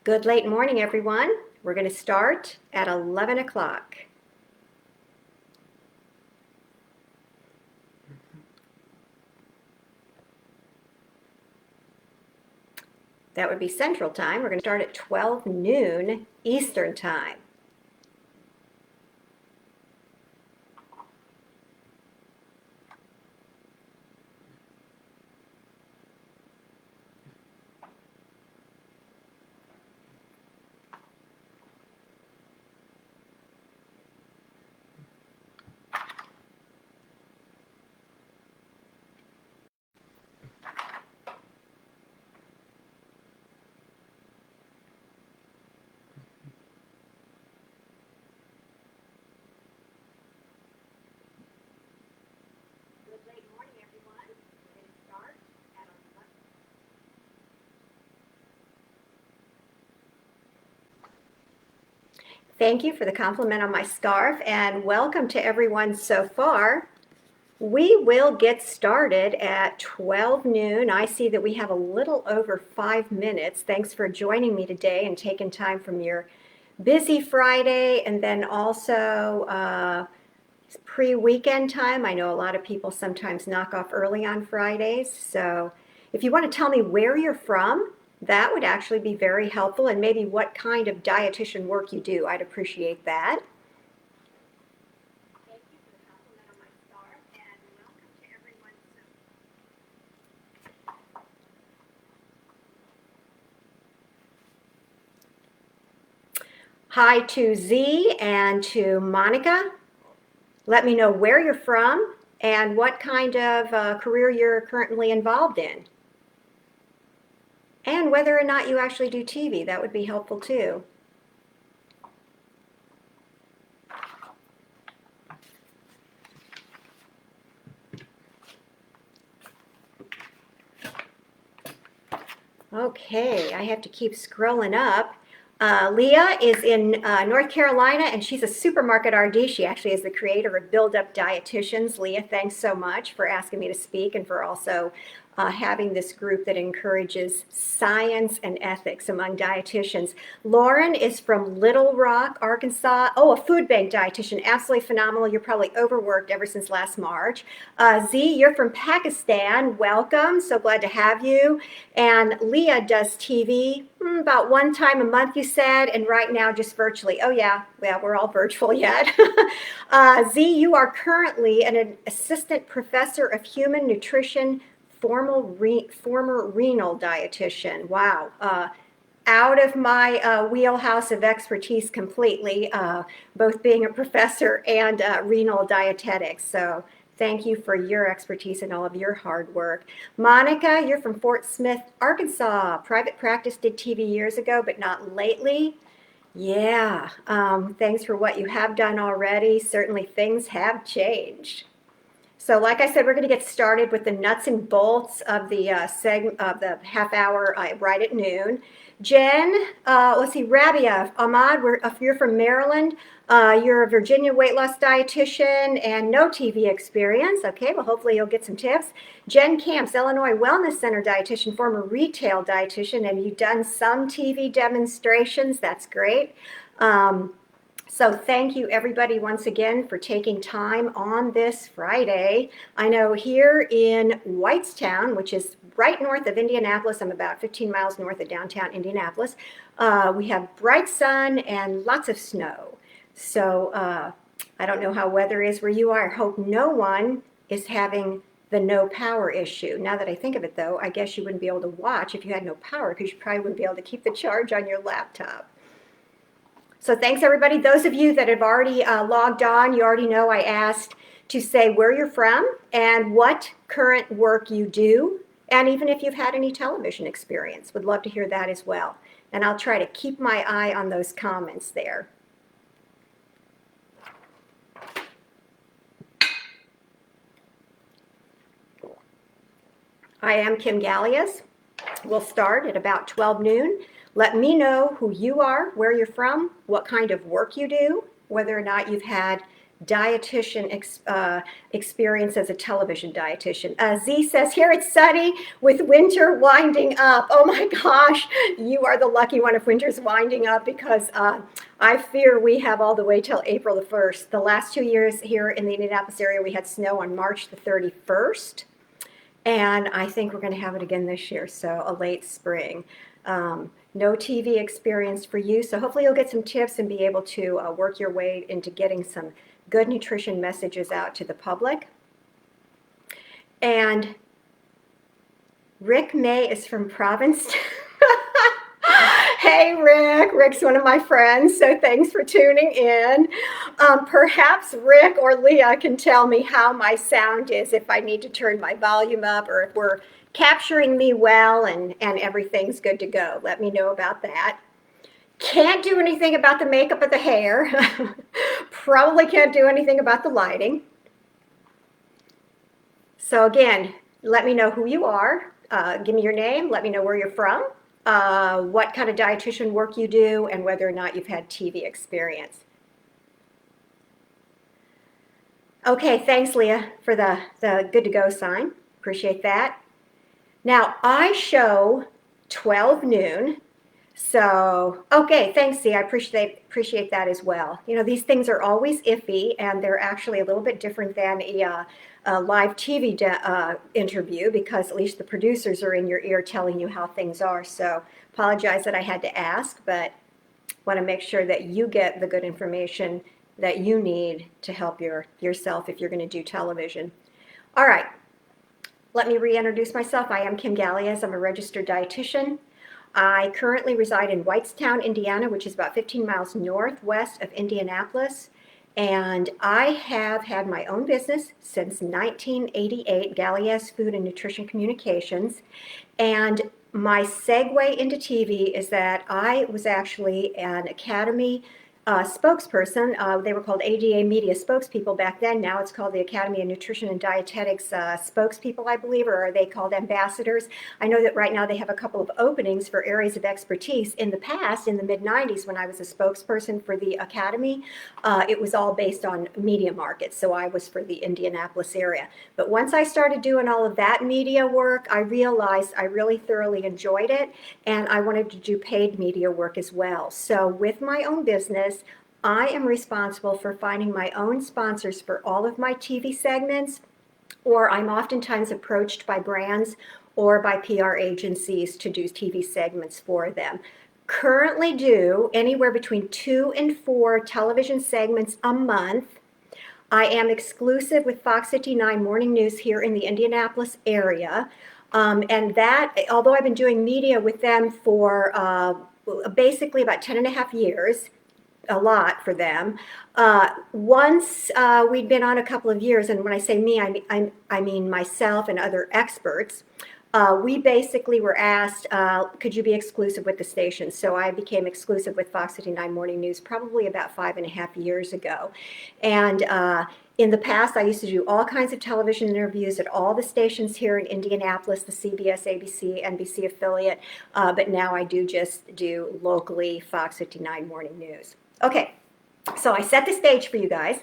Good late morning, everyone. We're going to start at 11 o'clock. That would be Central Time. We're going to start at 12 noon Eastern Time. Thank you for the compliment on my scarf, and welcome to everyone so far. We will get started at 12 noon. I see that we have a little over 5 minutes. Thanks for joining me today and taking time from your busy Friday, and then also pre-weekend time. I know a lot of people sometimes knock off early on Fridays, so if you want to tell me where you're from, that would actually be very helpful, and maybe what kind of dietitian work you do. I'd appreciate that. Thank you for the compliment on my scarf, and welcome to everyone. Hi to Z and to Monica. Let me know where you're from and what kind of career you're currently involved in. And whether or not you actually do TV, that would be helpful too. Okay, I have to keep scrolling up. Leah is in North Carolina, and she's a supermarket RD. She actually is the creator of Build Up Dietitians. Leah, thanks so much for asking me to speak and for also having this group that encourages science and ethics among dietitians. Lauren is from Little Rock, Arkansas. Oh, a food bank dietitian, absolutely phenomenal. You're probably overworked ever since last March. Z, you're from Pakistan. Welcome, so glad to have you. And Leah does TV about one time a month, you said, and right now just virtually. Oh yeah, well, we're all virtual yet. Z, you are currently an assistant professor of human nutrition, former renal dietitian. Wow. Out of my wheelhouse of expertise completely, both being a professor and renal dietetics. So thank you for your expertise and all of your hard work. Monica, you're from Fort Smith, Arkansas. Private practice, did TV years ago, but not lately. Yeah, thanks for what you have done already. Certainly things have changed. So like I said, we're going to get started with the nuts and bolts of the segment of the half hour right at noon. Jen, let's see, Rabia, Ahmad, you're from Maryland. You're a Virginia weight loss dietitian and no TV experience. Okay, well, hopefully you'll get some tips. Jen Camps, Illinois Wellness Center dietitian, former retail dietitian, and you've done some TV demonstrations. That's great. So thank you everybody once again for taking time on this Friday. I know here in Whitestown, which is right north of Indianapolis, I'm about 15 miles north of downtown Indianapolis, we have bright sun and lots of snow. So I don't know how weather is where you are. I hope no one is having the no power issue. Now that I think of it though, I guess you wouldn't be able to watch if you had no power because you probably wouldn't be able to keep the charge on your laptop. So thanks everybody. Those of you that have already logged on, you already know I asked to say where you're from and what current work you do, and even if you've had any television experience. Would love to hear that as well. And I'll try to keep my eye on those comments there. I am Kim Galeaz. We'll start at about 12 noon. Let me know who you are, where you're from, what kind of work you do, whether or not you've had dietitian experience as a television dietitian. Z says, here it's sunny with winter winding up. Oh my gosh, you are the lucky one if winter's winding up, because I fear we have all the way till April the 1st. The last 2 years here in the Indianapolis area, we had snow on March the 31st. And I think we're going to have it again this year, so a late spring. No TV experience for you, so hopefully you'll get some tips and be able to work your way into getting some good nutrition messages out to the public. And Rick May is from Provincetown. Hey, Rick. Rick's one of my friends, so thanks for tuning in. Perhaps Rick or Leah can tell me how my sound is, if I need to turn my volume up, or if we're capturing me well and everything's good to go. Let me know about that. Can't do anything about the makeup of the hair. Probably can't do anything about the lighting. So again, let me know who you are. Give me your name. Let me know where you're from. What kind of dietitian work you do, and whether or not you've had TV experience. Okay, thanks, Leah, for the good to go sign. Appreciate that. Now, I show 12 noon. So, okay, thanks, Z. I appreciate that as well. You know, these things are always iffy, and they're actually a little bit different than a live TV interview, because at least the producers are in your ear telling you how things are. So, apologize that I had to ask, but want to make sure that you get the good information that you need to help yourself if you're going to do television. All right, let me reintroduce myself. I am Kim Galeaz. I'm a registered dietitian. I currently reside in Whitestown, Indiana, which is about 15 miles northwest of Indianapolis. And I have had my own business since 1988, Galeaz Food and Nutrition Communications. And my segue into TV is that I was actually an Academy spokesperson. They were called ADA Media spokespeople back then. Now it's called the Academy of Nutrition and Dietetics spokespeople, I believe, or are they called ambassadors? I know that right now they have a couple of openings for areas of expertise. In the past, in the mid-90s, when I was a spokesperson for the Academy, it was all based on media markets, so I was for the Indianapolis area. But once I started doing all of that media work, I realized I really thoroughly enjoyed it, and I wanted to do paid media work as well. So with my own business, I am responsible for finding my own sponsors for all of my TV segments, or I'm oftentimes approached by brands or by PR agencies to do TV segments for them. Currently do anywhere between 2 and 4 television segments a month. I am exclusive with Fox 59 Morning News here in the Indianapolis area. And that, although I've been doing media with them for basically about 10 and a half years, a lot for them. Once we'd been on a couple of years, and when I say me, I mean myself and other experts, we basically were asked, could you be exclusive with the station? So I became exclusive with Fox 59 Morning News probably about 5.5 years ago. And in the past, I used to do all kinds of television interviews at all the stations here in Indianapolis, the CBS, ABC, NBC affiliate, but now I do just do locally Fox 59 Morning News. Okay, so I set the stage for you guys.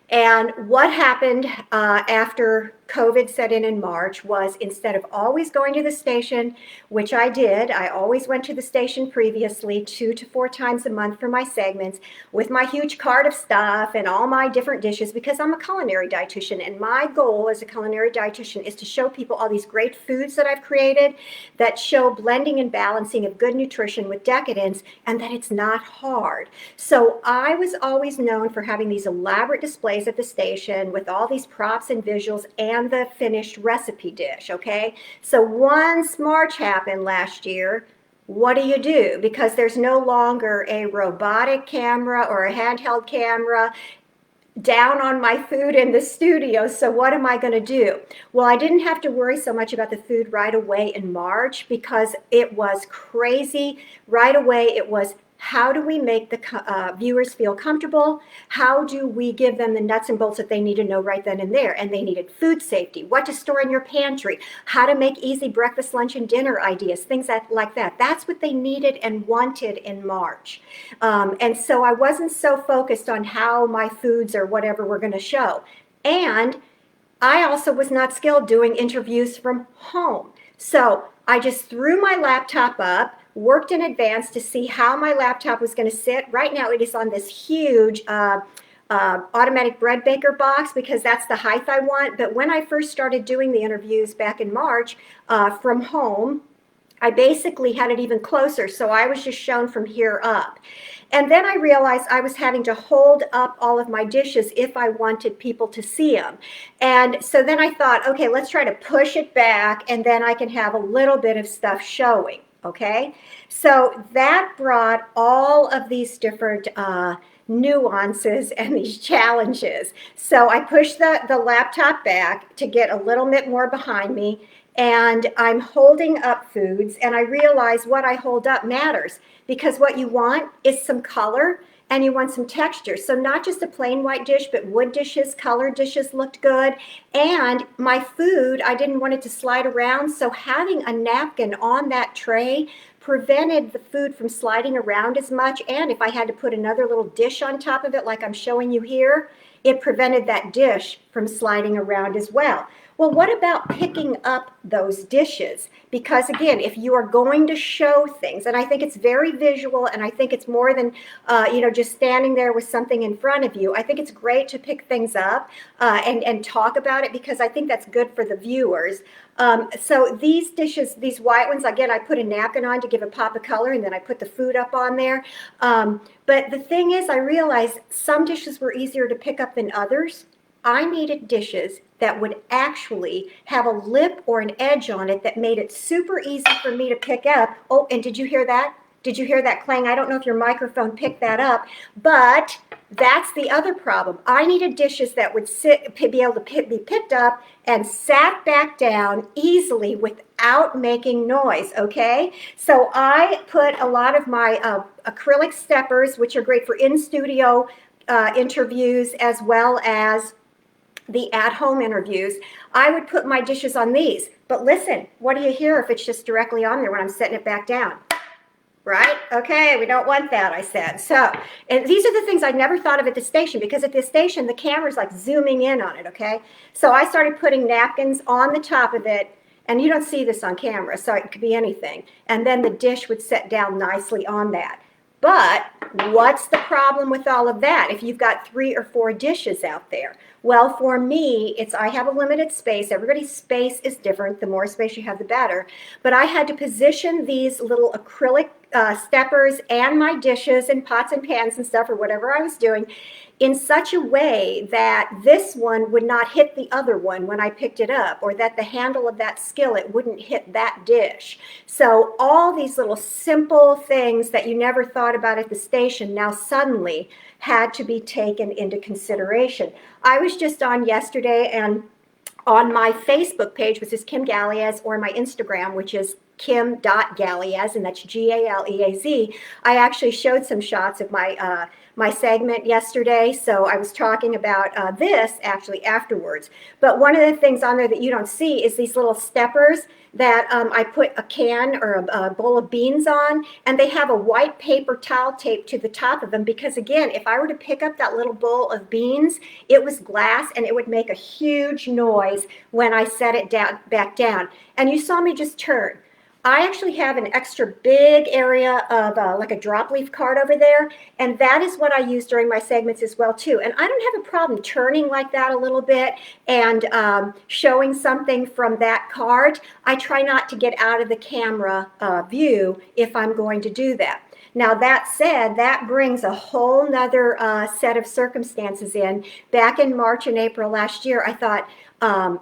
And what happened after COVID set in March was, instead of always going to the station, which I did, I always went to the station previously 2 to 4 times a month for my segments with my huge cart of stuff and all my different dishes, because I'm a culinary dietitian, and my goal as a culinary dietitian is to show people all these great foods that I've created that show blending and balancing of good nutrition with decadence, and that it's not hard. So I was always known for having these elaborate displays at the station with all these props and visuals and the finished recipe dish, okay? So once March happened last year, what do? Because there's no longer a robotic camera or a handheld camera down on my food in the studio. So what am I going to do? Well, I didn't have to worry so much about the food right away in March, because it was crazy. Right away, it was, how do we make the viewers feel comfortable? How do we give them the nuts and bolts that they need to know right then and there? And they needed food safety, what to store in your pantry, how to make easy breakfast, lunch, and dinner ideas, things like that. That's what they needed and wanted in March. And so I wasn't so focused on how my foods or whatever were going to show. And I also was not skilled doing interviews from home. So I just threw my laptop up, worked in advance to see how my laptop was going to sit. Right now it is on this huge automatic bread baker box because that's the height I want. But when I first started doing the interviews back in March from home, I basically had it even closer. So I was just shown from here up. And then I realized I was having to hold up all of my dishes if I wanted people to see them. And so then I thought, okay, let's try to push it back and then I can have a little bit of stuff showing, okay? So that brought all of these different nuances and these challenges. So I pushed the laptop back to get a little bit more behind me, and I'm holding up foods, and I realize what I hold up matters, because what you want is some color and you want some texture. So not just a plain white dish, but wood dishes, colored dishes looked good. And my food, I didn't want it to slide around, so having a napkin on that tray prevented the food from sliding around as much. And if I had to put another little dish on top of it, like I'm showing you here, it prevented that dish from sliding around as well. Well, what about picking up those dishes? Because again, if you are going to show things, and I think it's very visual, and I think it's more than, just standing there with something in front of you. I think it's great to pick things up and talk about it, because I think that's good for the viewers. So these dishes, these white ones, again, I put a napkin on to give a pop of color, and then I put the food up on there. But the thing is, I realized some dishes were easier to pick up than others. I needed dishes that would actually have a lip or an edge on it that made it super easy for me to pick up. Oh, and did you hear that? Did you hear that clang? I don't know if your microphone picked that up, but that's the other problem. I needed dishes that would be able to be picked up and sat back down easily without making noise, okay? So I put a lot of my acrylic steppers, which are great for in-studio interviews as well as the at-home interviews. I would put my dishes on these. But listen, what do you hear if it's just directly on there when I'm setting it back down? Right? Okay, we don't want that, I said. So, and these are the things I never thought of at the station, because at the station, the camera's like zooming in on it, okay? So I started putting napkins on the top of it, and you don't see this on camera, so it could be anything. And then the dish would set down nicely on that. But what's the problem with all of that if you've got 3 or 4 dishes out there? Well, for me, I have a limited space. Everybody's space is different. The more space you have, the better. But I had to position these little acrylic steppers and my dishes and pots and pans and stuff, or whatever I was doing, in such a way that this one would not hit the other one when I picked it up, or that the handle of that skillet wouldn't hit that dish. So all these little simple things that you never thought about at the station now suddenly had to be taken into consideration. I was just on yesterday, and on my Facebook page, which is Kim Galeaz, or my Instagram, which is Kim.Galeaz, and that's Galeaz, I actually showed some shots of my my segment yesterday. So I was talking about this actually afterwards. But one of the things on there that you don't see is these little steppers that I put a can or a bowl of beans on, and they have a white paper towel taped to the top of them, because again, if I were to pick up that little bowl of beans, it was glass and it would make a huge noise when I set it back down. And you saw me just turn. I actually have an extra big area of like a drop leaf card over there, and that is what I use during my segments as well too. And I don't have a problem turning like that a little bit and showing something from that card. I try not to get out of the camera view if I'm going to do that. Now, that said, that brings a whole nother set of circumstances in. Back in March and April last year, I thought,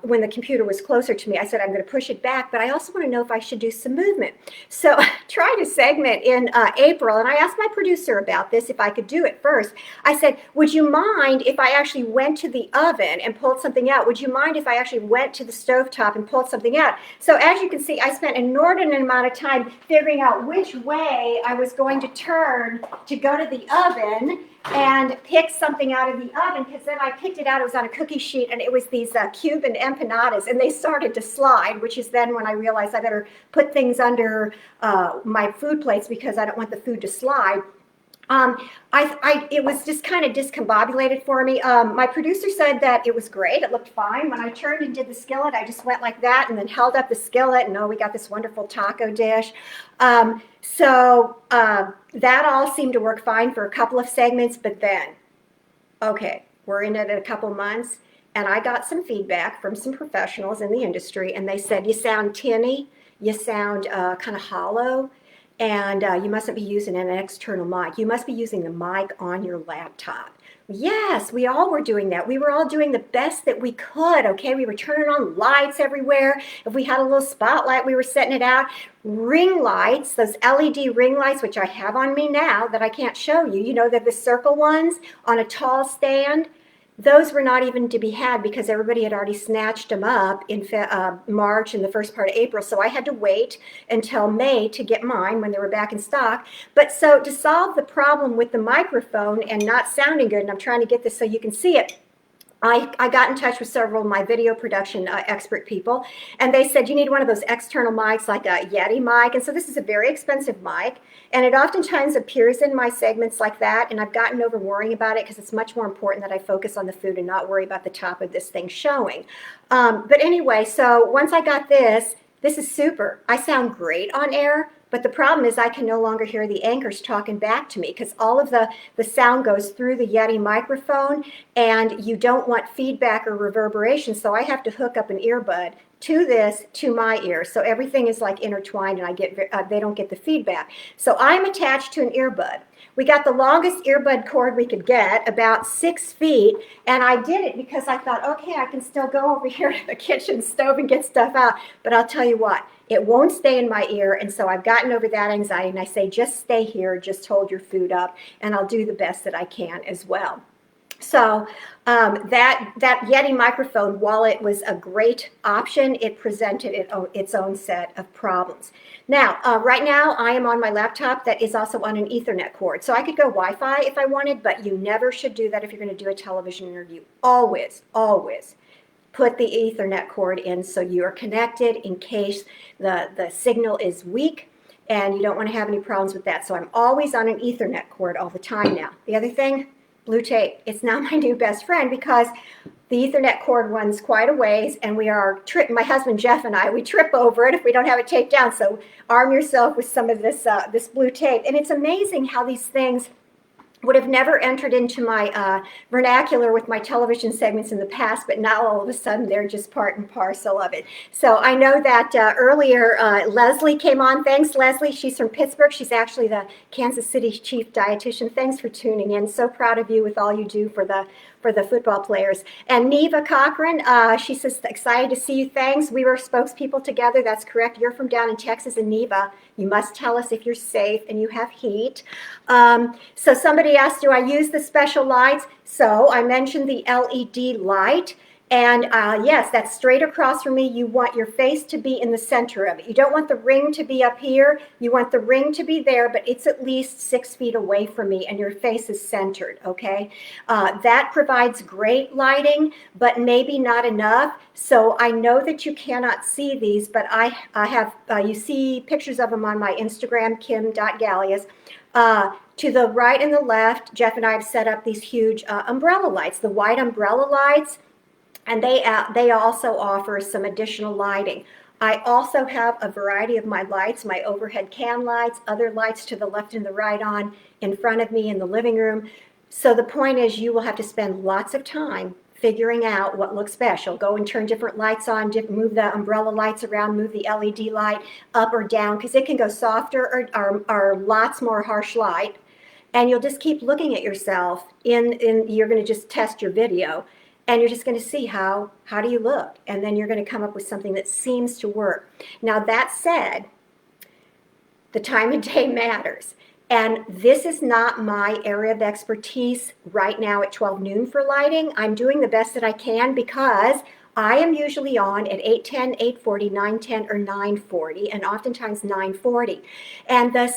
when the computer was closer to me. I said, I'm going to push it back, but I also want to know if I should do some movement. So I tried a segment in April, and I asked my producer about this, if I could do it first. I said, would you mind if I actually went to the oven and pulled something out? Would you mind if I actually went to the stovetop and pulled something out? So as you can see, I spent an inordinate amount of time figuring out which way I was going to turn to go to the oven and pick something out of the oven, because then I picked it out. It was on a cookie sheet, and it was these Cuban empanadas, and they started to slide, which is then when I realized I better put things under my food plates because I don't want the food to slide. It was just kind of discombobulated for me. My producer said that it was great. It looked fine. When I turned and did the skillet, I just went like that and then held up the skillet, and we got this wonderful taco dish. That all seemed to work fine for a couple of segments, but then, okay, we're in it in a couple months, and I got some feedback from some professionals in the industry, and they said, you sound tinny, you sound kind of hollow, and you mustn't be using an external mic. You must be using the mic on your laptop. Yes, we all were doing that. We were all doing the best that we could, okay? We were turning on lights everywhere. If we had a little spotlight, we were setting it out. Ring lights, those LED ring lights, which I have on me now that I can't show you. You know, they're the circle ones on a tall stand. Those were not even to be had because everybody had already snatched them up in March and the first part of April. So I had to wait until May to get mine when they were back in stock. But so to solve the problem with the microphone and not sounding good, and I'm trying to get this so you can see it, I got in touch with several of my video production expert people, and they said, you need one of those external mics like a Yeti mic. And so this is a very expensive mic, and it oftentimes appears in my segments like that, and I've gotten over worrying about it because it's much more important that I focus on the food and not worry about the top of this thing showing. But anyway, so once I got this is super. I sound great on air. But the problem is I can no longer hear the anchors talking back to me because all of the sound goes through the Yeti microphone, and you don't want feedback or reverberation. So I have to hook up an earbud to this, to my ear. So everything is like intertwined, and they don't get the feedback. So I'm attached to an earbud. We got the longest earbud cord we could get, about 6 feet, and I did it because I thought, okay, I can still go over here to the kitchen stove and get stuff out. But I'll tell you what, it won't stay in my ear, and so I've gotten over that anxiety, and I say, just stay here, just hold your food up, and I'll do the best that I can as well. So that Yeti microphone, while it was a great option, it presented its own set of problems. Now, right now, I am on my laptop that is also on an Ethernet cord. So I could go Wi-Fi if I wanted, but you never should do that if you're going to do a television interview. Always, always put the Ethernet cord in so you are connected in case the signal is weak, and you don't want to have any problems with that. So I'm always on an Ethernet cord all the time now. The other thing, blue tape. It's now my new best friend because the Ethernet cord runs quite a ways, and my husband Jeff and I, we trip over it if we don't have it taped down. So arm yourself with some of this blue tape. And it's amazing how these things would have never entered into my vernacular with my television segments in the past, but now all of a sudden they're just part and parcel of it. So I know that earlier Leslie came on. Thanks, Leslie. She's from Pittsburgh. She's actually the Kansas City chief dietitian. Thanks for tuning in. So proud of you with all you do for the football players. And Neva Cochran, she says, excited to see you. Thanks. We were spokespeople together. That's correct. You're from down in Texas. And Neva, you must tell us if you're safe and you have heat. So somebody asked, do I use the special lights? So I mentioned the LED light. And yes, that's straight across from me. You want your face to be in the center of it. You don't want the ring to be up here. You want the ring to be there, but it's at least 6 feet away from me, and your face is centered, okay? That provides great lighting, but maybe not enough. So I know that you cannot see these, but I have, you see pictures of them on my Instagram, Kim.Galeaz. To the right and the left, Jeff and I have set up these huge umbrella lights, the white umbrella lights. And they also offer some additional lighting. I also have a variety of my lights, my overhead can lights, other lights to the left and the right on in front of me in the living room. So the point is you will have to spend lots of time figuring out what looks best. You'll go and turn different lights on, move the umbrella lights around, move the LED light up or down, because it can go softer or lots more harsh light. And you'll just keep looking at yourself you're going to just test your video. and you're just going to see how do you look, and then you're going to come up with something that seems to work. Now, that said, the time of day matters. And this is not my area of expertise right now at 12 noon for lighting. I'm doing the best that I can because I am usually on at 8:10, 8:40, 9:10, or 9:40, and oftentimes 9:40. And the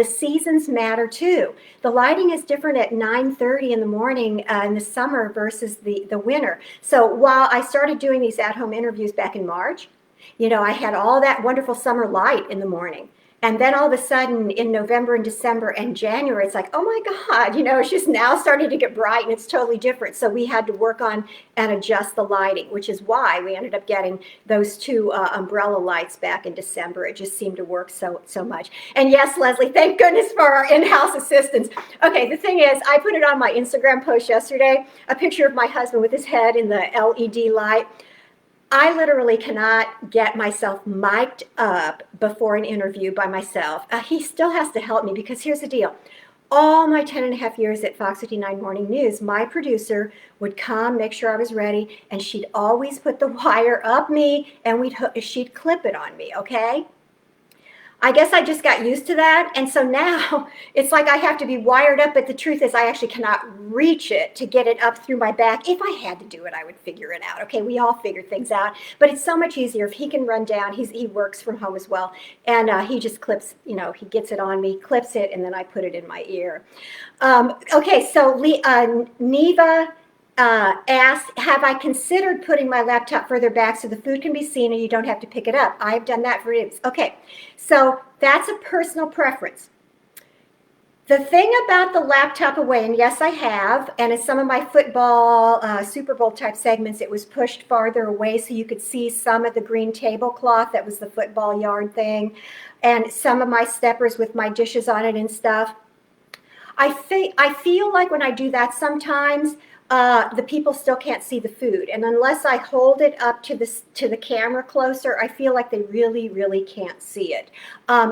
seasons matter too. The lighting is different at 9:30 in the morning in the summer versus the winter. So while I started doing these at-home interviews back in March, I had all that wonderful summer light in the morning. And then all of a sudden in November and December and January, it's like, oh my God, it's just now starting to get bright and it's totally different. So we had to work on and adjust the lighting, which is why we ended up getting those two umbrella lights back in December. It just seemed to work so much. And yes, Leslie, thank goodness for our in-house assistants. Okay, the thing is, I put it on my Instagram post yesterday, a picture of my husband with his head in the LED light. I literally cannot get myself mic'd up before an interview by myself. He still has to help me because here's the deal. All my 10 and a half years at Fox 59 Morning News, my producer would come, make sure I was ready, and she'd always put the wire up me and she'd clip it on me, okay? I guess I just got used to that, and so now it's like I have to be wired up, but the truth is I actually cannot reach it to get it up through my back. If I had to do it, I would figure it out. Okay, we all figure things out, but it's so much easier if he can run down. He works from home as well, and he just clips, he gets it on me, clips it, and then I put it in my ear. Okay, so Neva asked, have I considered putting my laptop further back so the food can be seen and you don't have to pick it up? I've done that for years. Okay, so that's a personal preference. The thing about the laptop away, and yes, I have, and in some of my football, Super Bowl type segments, it was pushed farther away so you could see some of the green tablecloth that was the football yard thing, and some of my steppers with my dishes on it and stuff. I feel like when I do that sometimes, the people still can't see the food, and unless I hold it up to the camera closer, I feel like they really can't see it.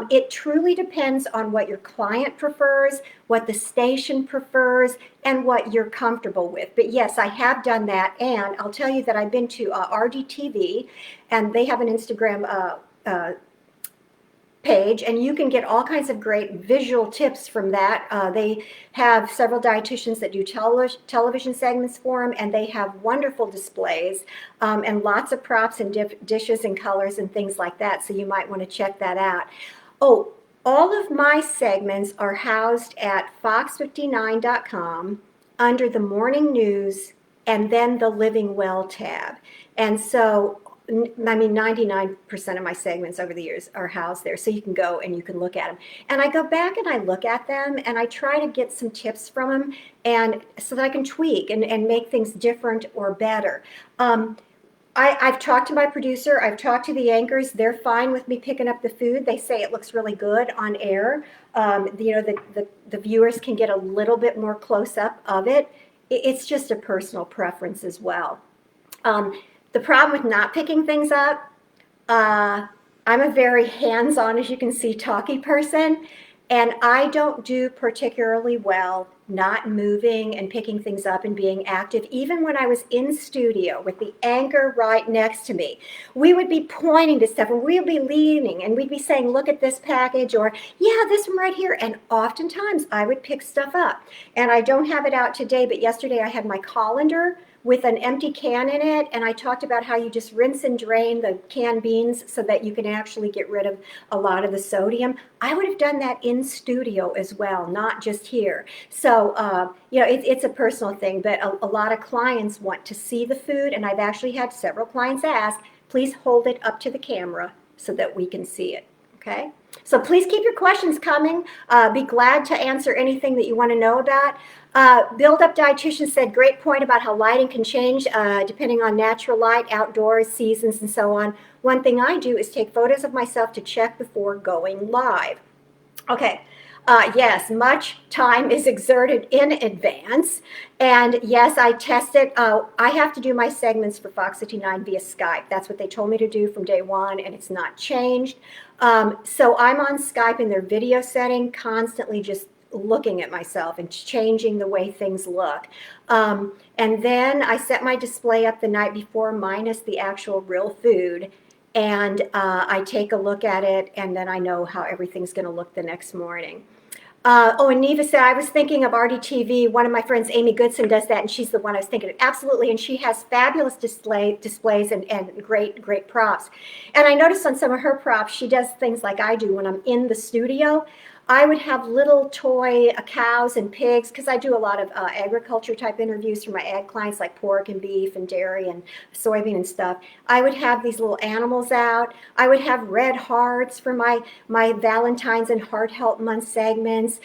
It truly depends on what your client prefers, what the station prefers, and what you're comfortable with. But yes, I have done that, and I'll tell you that I've been to RDTV, and they have an Instagram page, and you can get all kinds of great visual tips from that. They have several dietitians that do television segments for them, and they have wonderful displays and lots of props and dishes and colors and things like that, so you might want to check that out. Oh, all of my segments are housed at fox59.com under the morning news and then the Living Well tab. And so 99% of my segments over the years are housed there, so you can go and you can look at them. And I go back and I look at them and I try to get some tips from them, and so that I can tweak and make things different or better. I've talked to my producer, I've talked to the anchors, they're fine with me picking up the food. They say it looks really good on air. The viewers can get a little bit more close up of it. It's just a personal preference as well. The problem with not picking things up, I'm a very hands-on, as you can see, talky person, and I don't do particularly well not moving and picking things up and being active. Even when I was in studio with the anchor right next to me, we would be pointing to stuff and we'd be leaning and we'd be saying, look at this package, or yeah, this one right here. And oftentimes I would pick stuff up. And I don't have it out today, but yesterday I had my colander with an empty can in it, and I talked about how you just rinse and drain the canned beans so that you can actually get rid of a lot of the sodium. I would have done that in studio as well, not just here. So, it's a personal thing, but a lot of clients want to see the food, and I've actually had several clients ask, please hold it up to the camera so that we can see it, okay? So please keep your questions coming. Be glad to answer anything that you want to know about. Build Up Dietitian said, great point about how lighting can change depending on natural light, outdoors, seasons, and so on. One thing I do is take photos of myself to check before going live. Okay. Yes, much time is exerted in advance. And yes, I test it. I have to do my segments for Fox 59 via Skype. That's what they told me to do from day one, and it's not changed. So I'm on Skype in their video setting, constantly just looking at myself and changing the way things look. And then I set my display up the night before, minus the actual real food. And I take a look at it, and then I know how everything's going to look the next morning. And Neva said, I was thinking of RDTV. One of my friends, Amy Goodson, does that, and she's the one I was thinking of. Absolutely, and she has fabulous displays and great props. And I noticed on some of her props, she does things like I do when I'm in the studio. I would have little toy cows and pigs, because I do a lot of agriculture type interviews for my ag clients, like pork and beef and dairy and soybean and stuff. I would have these little animals out. I would have red hearts for my Valentine's and Heart Health Month segments.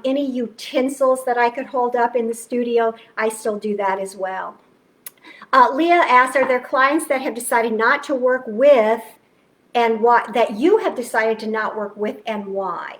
Any utensils that I could hold up in the studio, I still do that as well. Leah asked, are there clients that have decided not to work with, and what that you have decided to not work with, and why?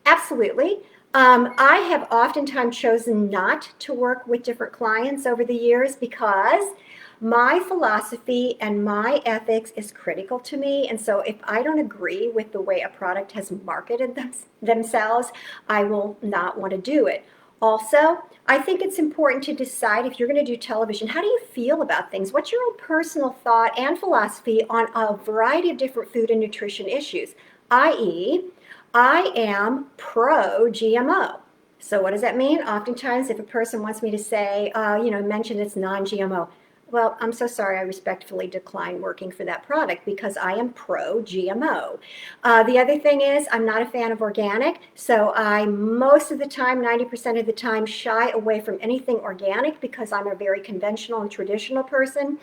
Absolutely. I have oftentimes chosen not to work with different clients over the years because my philosophy and my ethics is critical to me. And so if I don't agree with the way a product has marketed themselves, I will not want to do it. Also, I think it's important to decide, if you're going to do television, how do you feel about things? What's your own personal thought and philosophy on a variety of different food and nutrition issues, i.e., I am pro-GMO. So what does that mean? Oftentimes, if a person wants me to say, mention it's non-GMO, well, I'm so sorry, I respectfully decline working for that product because I am pro-GMO. The other thing is, I'm not a fan of organic, so I, most of the time, 90% of the time, shy away from anything organic because I'm a very conventional and traditional person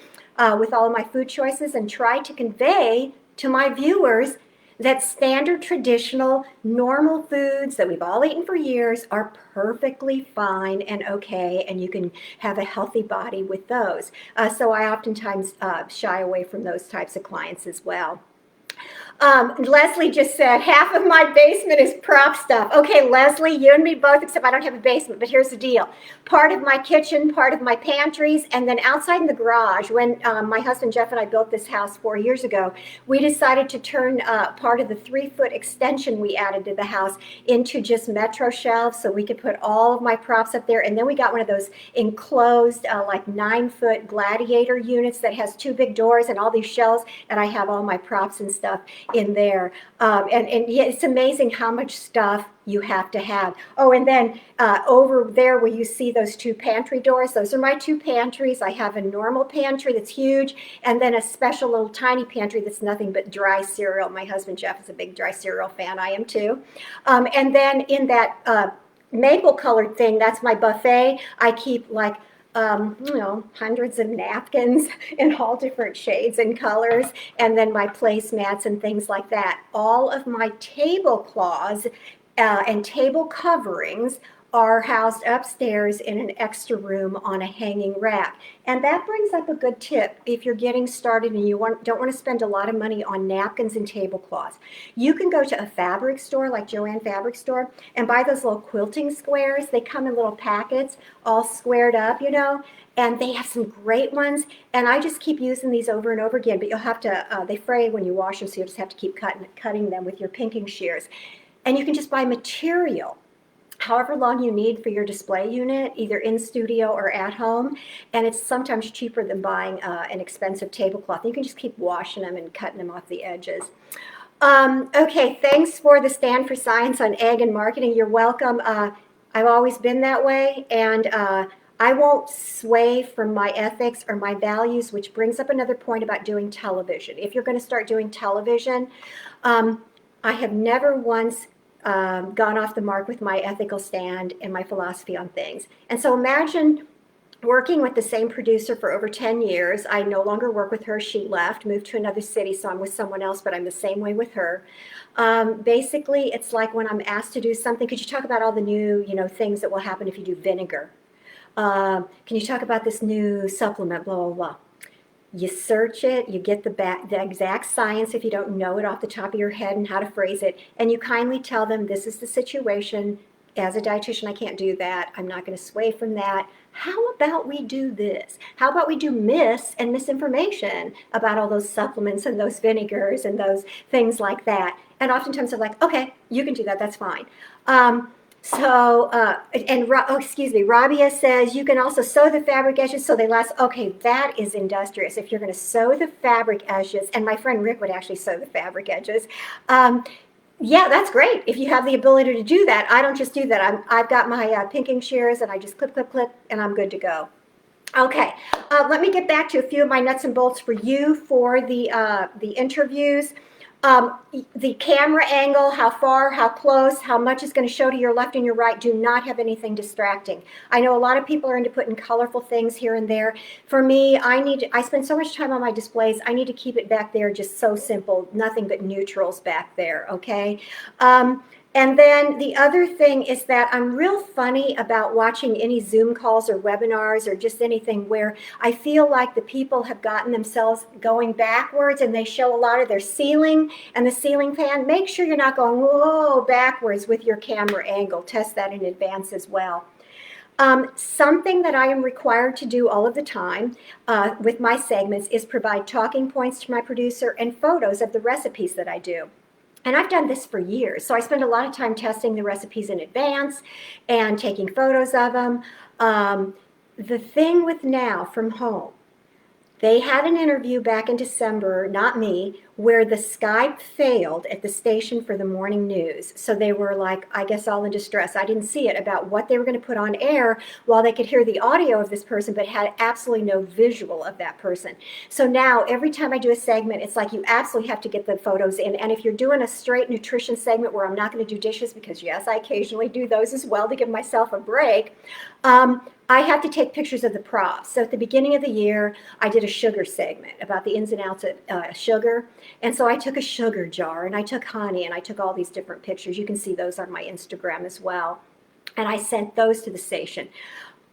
with all of my food choices, and try to convey to my viewers that standard, traditional, normal foods that we've all eaten for years are perfectly fine and okay, and you can have a healthy body with those. So I oftentimes shy away from those types of clients as well. Leslie just said, half of my basement is prop stuff. Okay, Leslie, you and me both, except I don't have a basement, but here's the deal. Part of my kitchen, part of my pantries, and then outside in the garage, when my husband Jeff and I built this house 4 years ago, we decided to turn part of the 3-foot extension we added to the house into just metro shelves so we could put all of my props up there. And then we got one of those enclosed, like 9-foot gladiator units that has 2 big doors and all these shelves, and I have all my props and stuff in there. And yeah, it's amazing how much stuff you have to have. Oh, and then over there where you see those 2 pantry doors, those are my 2 pantries. I have a normal pantry that's huge, and then a special little tiny pantry that's nothing but dry cereal. My husband Jeff is a big dry cereal fan. I am too. And then in that maple colored thing, that's my buffet. I keep like hundreds of napkins in all different shades and colors, and then my placemats and things like that. All of my tablecloths and table coverings are housed upstairs in an extra room on a hanging rack. And that brings up a good tip if you're getting started and you don't want to spend a lot of money on napkins and tablecloths. You can go to a fabric store like Joann Fabric Store and buy those little quilting squares. They come in little packets all squared up, and they have some great ones. And I just keep using these over and over again, but you'll have to, they fray when you wash them, so you just have to keep cutting them with your pinking shears. And you can just buy material however long you need for your display unit, either in studio or at home. And it's sometimes cheaper than buying an expensive tablecloth. You can just keep washing them and cutting them off the edges. Okay, thanks for the Stand for Science on Egg and Marketing. You're welcome. I've always been that way, and I won't sway from my ethics or my values, which brings up another point about doing television. If you're going to start doing television, I have never once gone off the mark with my ethical stand and my philosophy on things. And so imagine working with the same producer for over 10 years. I no longer work with her. She left, moved to another city, so I'm with someone else, but I'm the same way with her. Basically, it's like when I'm asked to do something, could you talk about all the new, things that will happen if you do vinegar? Can you talk about this new supplement, blah, blah, blah. You search it, you get the exact science if you don't know it off the top of your head and how to phrase it, and you kindly tell them, this is the situation. As a dietitian, I can't do that. I'm not going to sway from that. How about we do this? How about we do misinformation about all those supplements and those vinegars and those things like that? And oftentimes they're like, okay, you can do that. That's fine. So, excuse me, Rabia says you can also sew the fabric edges so they last. Okay, that is industrious. If you're going to sew the fabric edges, and my friend Rick would actually sew the fabric edges. Yeah, that's great. If you have the ability to do that, I don't just do that. I've got my pinking shears and I just clip, clip, clip, and I'm good to go. Okay, let me get back to a few of my nuts and bolts for you for the interviews. The camera angle, how far, how close, how much is going to show to your left and your right. Do not have anything distracting. I know a lot of people are into putting colorful things here and there. For me, I spend so much time on my displays. I need to keep it back there just so simple, nothing but neutrals back there, okay? And then the other thing is that I'm real funny about watching any Zoom calls or webinars or just anything where I feel like the people have gotten themselves going backwards and they show a lot of their ceiling and the ceiling fan. Make sure you're not going, whoa, backwards with your camera angle. Test that in advance as well. Something that I am required to do all of the time with my segments is provide talking points to my producer and photos of the recipes that I do. And I've done this for years, so I spend a lot of time testing the recipes in advance and taking photos of them. The thing with Now from Home, they had an interview back in December, not me, where the Skype failed at the station for the morning news. So they were like, I guess all in distress. I didn't see it about what they were going to put on air while they could hear the audio of this person, but had absolutely no visual of that person. So now every time I do a segment, it's like you absolutely have to get the photos in. And if you're doing a straight nutrition segment where I'm not going to do dishes, because yes, I occasionally do those as well to give myself a break, I have to take pictures of the props. So at the beginning of the year, I did a sugar segment about the ins and outs of sugar. And so I took a sugar jar and I took honey and I took all these different pictures. You can see those on my Instagram as well. And I sent those to the station.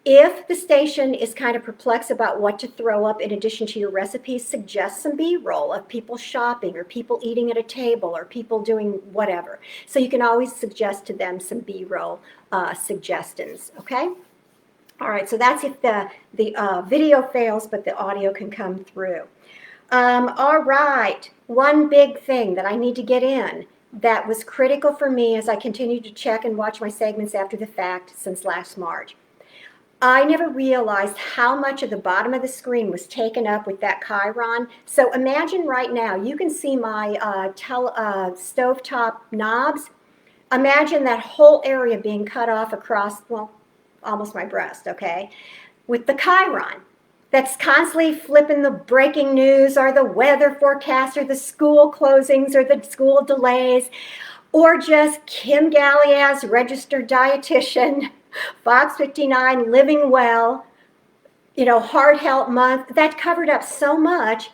If the station is kind of perplexed about what to throw up in addition to your recipes, suggest some B-roll of people shopping or people eating at a table or people doing whatever. So you can always suggest to them some B-roll suggestions, okay? All right, so that's if the video fails, but the audio can come through. All right, one big thing that I need to get in that was critical for me as I continued to check and watch my segments after the fact since last March. I never realized how much of the bottom of the screen was taken up with that chyron. So imagine right now, you can see my stovetop knobs. Imagine that whole area being cut off across, well, almost my breast, okay, with the chyron that's constantly flipping the breaking news or the weather forecast or the school closings or the school delays, or just Kim Galeaz, registered dietitian, Fox 59, living well, Heart Health Month. That covered up so much.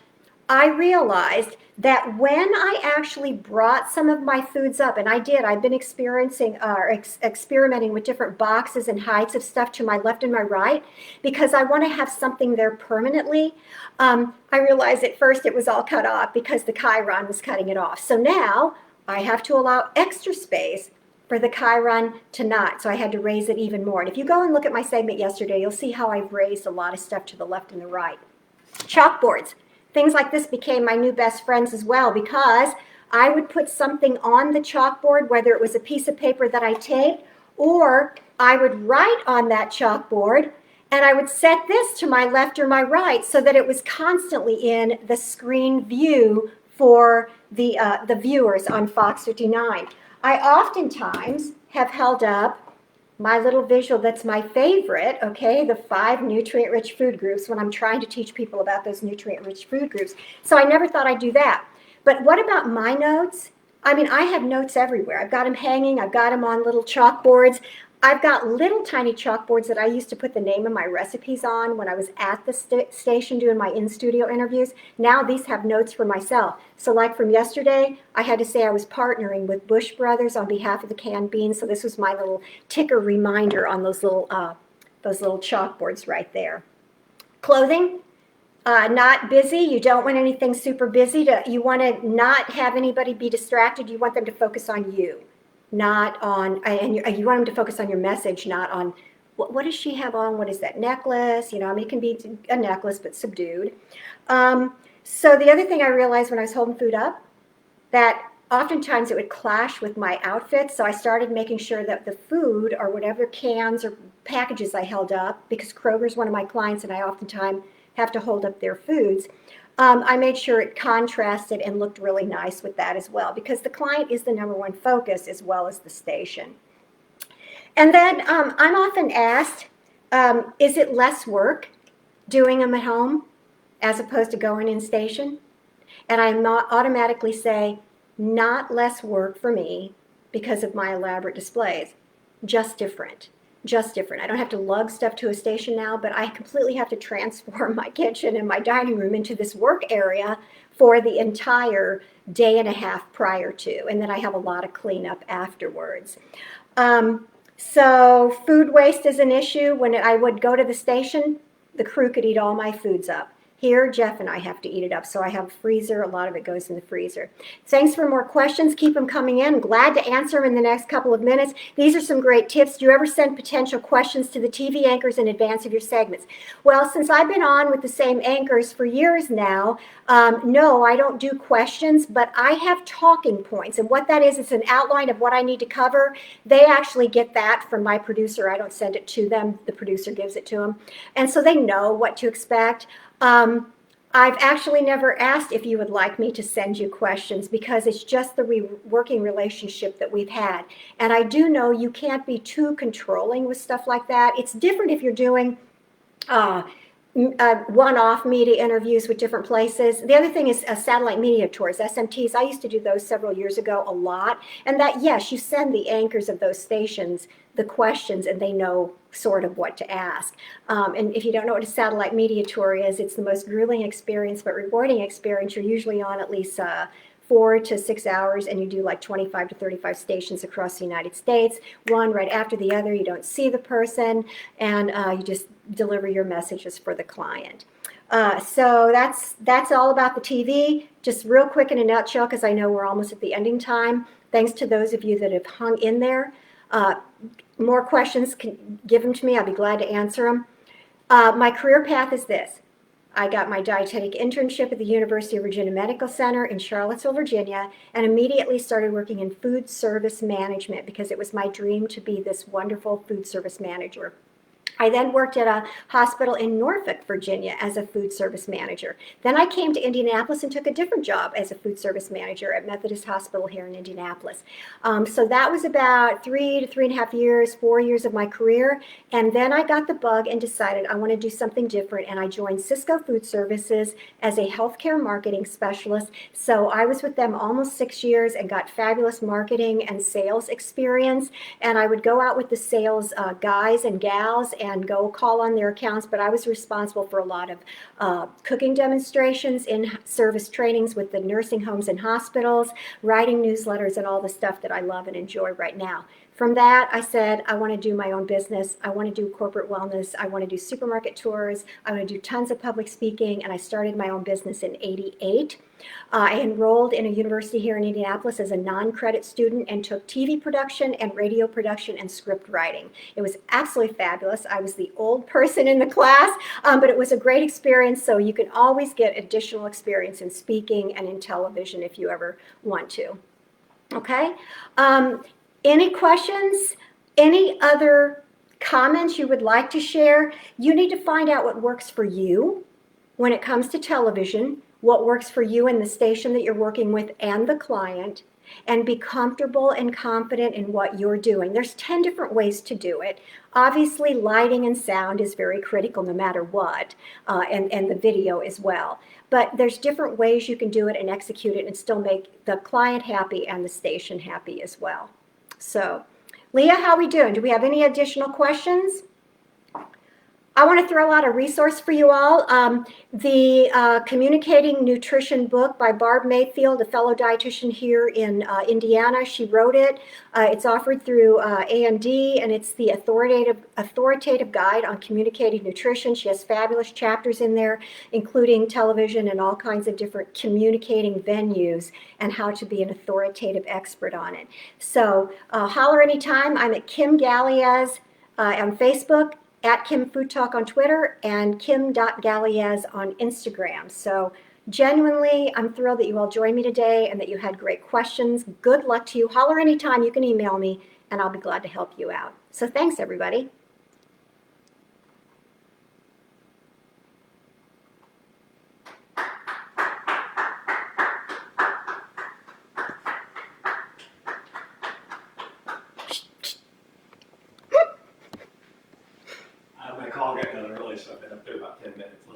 I realized that when I actually brought some of my foods up, and I've been experimenting with different boxes and heights of stuff to my left and my right, because I want to have something there permanently. I realized at first it was all cut off because the chyron was cutting it off. So now I have to allow extra space for the chyron to not. So I had to raise it even more. And if you go and look at my segment yesterday, you'll see how I've raised a lot of stuff to the left and the right. Chalkboards. Things like this became my new best friends as well, because I would put something on the chalkboard, whether it was a piece of paper that I taped, or I would write on that chalkboard, and I would set this to my left or my right so that it was constantly in the screen view for the viewers on Fox 59. I oftentimes have held up my little visual that's my favorite, okay, the 5 nutrient-rich food groups when I'm trying to teach people about those nutrient-rich food groups. So I never thought I'd do that. But what about my notes? I mean, I have notes everywhere. I've got them hanging. I've got them on little chalkboards. I've got little tiny chalkboards that I used to put the name of my recipes on when I was at the station doing my in-studio interviews. Now these have notes for myself. So like from yesterday, I had to say I was partnering with Bush Brothers on behalf of the canned beans. So this was my little ticker reminder on those little chalkboards right there. Clothing. Not busy. You don't want anything super busy. You want to not have anybody be distracted. You want them to focus on you. Not on, and you want them to focus on your message, not on what does she have on? What is that necklace? It can be a necklace, but subdued. So the other thing I realized when I was holding food up, that oftentimes it would clash with my outfit, so I started making sure that the food or whatever cans or packages I held up, because Kroger's one of my clients and I oftentimes have to hold up their foods, I made sure it contrasted and looked really nice with that as well, because the client is the number one focus as well as the station. And then I'm often asked, is it less work doing them at home as opposed to going in station? And I automatically say, not less work for me because of my elaborate displays, just different. Just different. I don't have to lug stuff to a station now, but I completely have to transform my kitchen and my dining room into this work area for the entire day and a half prior to, and then I have a lot of cleanup afterwards. So food waste is an issue. When I would go to the station, the crew could eat all my foods up. Here, Jeff and I have to eat it up. So I have a freezer. A lot of it goes in the freezer. Thanks for more questions. Keep them coming in. Glad to answer them in the next couple of minutes. These are some great tips. Do you ever send potential questions to the TV anchors in advance of your segments? Well, since I've been on with the same anchors for years now, no, I don't do questions, but I have talking points. And what that is, it's an outline of what I need to cover. They actually get that from my producer. I don't send it to them. The producer gives it to them. And so they know what to expect. I've actually never asked if you would like me to send you questions because it's just the working relationship that we've had. And I do know you can't be too controlling with stuff like that. It's different if you're doing one-off media interviews with different places. The other thing is satellite media tours, SMTs. I used to do those several years ago a lot. And that, yes, you send the anchors of those stations the questions and they know sort of what to ask. And if you don't know what a satellite media tour is, it's the most grueling experience but rewarding experience. You're usually on at least 4 to 6 hours and you do like 25 to 35 stations across the United States, one right after the other. You don't see the person and you just deliver your messages for the client. So that's all about the TV. Just real quick in a nutshell, because I know we're almost at the ending time. Thanks to those of you that have hung in there. More questions, give them to me. I'll be glad to answer them. My career path is this. I got my dietetic internship at the University of Virginia Medical Center in Charlottesville, Virginia, and immediately started working in food service management because it was my dream to be this wonderful food service manager. I then worked at a hospital in Norfolk, Virginia as a food service manager. Then I came to Indianapolis and took a different job as a food service manager at Methodist Hospital here in Indianapolis. So that was about 3 to 3.5 years, 4 years of my career. And then I got the bug and decided I want to do something different. And I joined Cisco Food Services as a healthcare marketing specialist. So I was with them almost 6 years and got fabulous marketing and sales experience. And I would go out with the sales guys and gals and go call on their accounts, but I was responsible for a lot of cooking demonstrations, in-service trainings with the nursing homes and hospitals, writing newsletters, and all the stuff that I love and enjoy right now. From that, I said, I want to do my own business. I want to do corporate wellness. I want to do supermarket tours. I want to do tons of public speaking, and I started my own business in '88. I enrolled in a university here in Indianapolis as a non-credit student and took TV production and radio production and script writing. It was absolutely fabulous. I was the old person in the class, but it was a great experience, so you can always get additional experience in speaking and in television if you ever want to. Okay? Any questions? Any other comments you would like to share? You need to find out what works for you when it comes to television, what works for you and the station that you're working with and the client, and be comfortable and confident in what you're doing. There's 10 different ways to do it. Obviously, lighting and sound is very critical no matter what, and the video as well. But there's different ways you can do it and execute it and still make the client happy and the station happy as well. So, Leah, how are we doing? Do we have any additional questions? I want to throw out a resource for you all. The Communicating Nutrition book by Barb Mayfield, a fellow dietitian here in Indiana. She wrote it. It's offered through A&D, and it's the authoritative guide on communicating nutrition. She has fabulous chapters in there, including television and all kinds of different communicating venues and how to be an authoritative expert on it. So holler anytime. I'm at Kim Galeaz on Facebook, at Kim Food Talk on Twitter, and kim.galeaz on Instagram. So Genuinely, I'm thrilled that you all joined me today and that you had great questions. Good luck to you. Holler anytime. You can email me, and I'll be glad to help you out. So thanks, everybody. My call got done early, so I've been up there about 10 minutes.